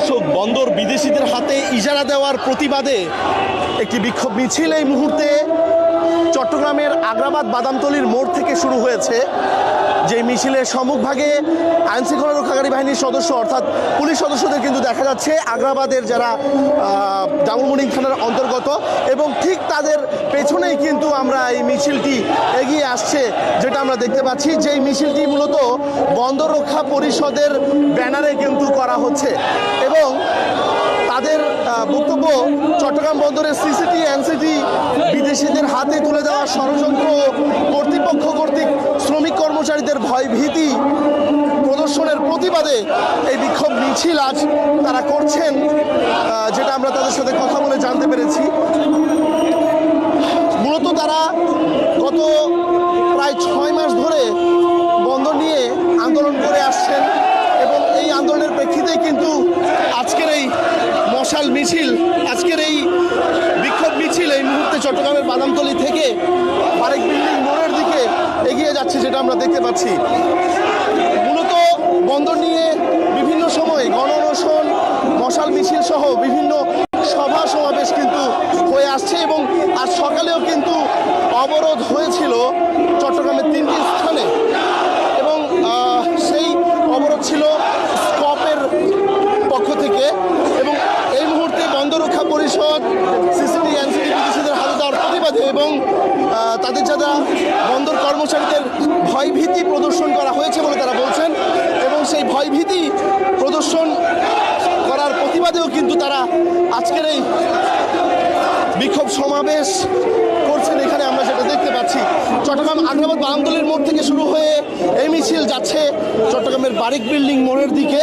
দর্শক, বন্দর বিদেশিদের হাতে ইজারা দেওয়ার প্রতিবাদে একটি বিক্ষোভ মিছিল এই মুহূর্তে চট্টগ্রামের আগ্রাবাদ বাদামতলীর মোড় থেকে শুরু হয়েছে। যে মিছিলের সম্মুখভাগে আইনশৃঙ্খলা রক্ষাকারী বাহিনীর সদস্য অর্থাৎ পুলিশ সদস্যদের কিন্তু দেখা যাচ্ছে, আগ্রাবাদের যারা জামুমুনিং থানার অন্তর্গত, এবং ঠিক তাদের পেছনেই কিন্তু আমরা এই মিছিলটি এগিয়ে আসছে যেটা আমরা দেখতে পাচ্ছি। যেই মিছিলটি মূলত বন্দর রক্ষা পরিষদের ব্যানারে কিন্তু করা হচ্ছে এবং তাদের বক্তব্য চট্টগ্রাম বন্দরের সিসিটি এনসিটি বিদেশিদের হাতে তুলে দেওয়ার ষড়যন্ত্র কর্তৃপক্ষ কর্তৃক শ্রমিক কর্মচারীদের ভয়ভীতি প্রদর্শনের প্রতিবাদে এই বিক্ষোভ মিছিল আজ তারা করছেন, যেটা আমরা তাদের সাথে কথা বলে জানতে পেরেছি। মূলত তারা গত প্রায় 6 মাস ধরে বন্দর নিয়ে আন্দোলন করে আসছেন এবং এই আন্দোলনের প্রেক্ষিতেই কিন্তু আজকের এই মশাল মিছিল, আজকের এই বিক্ষোভ মিছিল এই মুহূর্তে চট্টগ্রামের বাদামতলী থেকে বারেক বিল্ডিং মোড়ের দিকে এগিয়ে যাচ্ছে, যেটা আমরা দেখতে পাচ্ছি। মূলত বন্দর নিয়ে বিভিন্ন সময় গণঅনশন, মশাল মিছিল সহ বিভিন্ন সভা সমাবেশ কিন্তু হয়ে আসছে এবং আজ সকালেও কিন্তু অবরোধ হয়েছিল চট্টগ্রামের 3টি স্থানে এবং সেই অবরোধ ছিল স্কপের পক্ষ থেকে। এবং এই মুহূর্তে বন্দর রক্ষা পরিষদ সিসিটি এনসিটি বিদেশিদের হাতে দেওয়ার প্রতিবাদে এবং তাদের যারা বন্দর কর্মচারীদের ভয়ভীতি প্রদর্শন করা হয়েছে বলে তারা বলছেন এবং সেই ভয়ভীতি প্রদর্শন করার প্রতিবাদেও কিন্তু তারা আজকের এই বিক্ষোভ সমাবেশ করছেন। এখানে আমরা যেটা দেখতে পাচ্ছি, চট্টগ্রাম আগ্রাবাদ বাদামতলীর মোড় থেকে শুরু হয়ে এই মিছিল যাচ্ছে চট্টগ্রামের বারেক বিল্ডিং মোড়ের দিকে।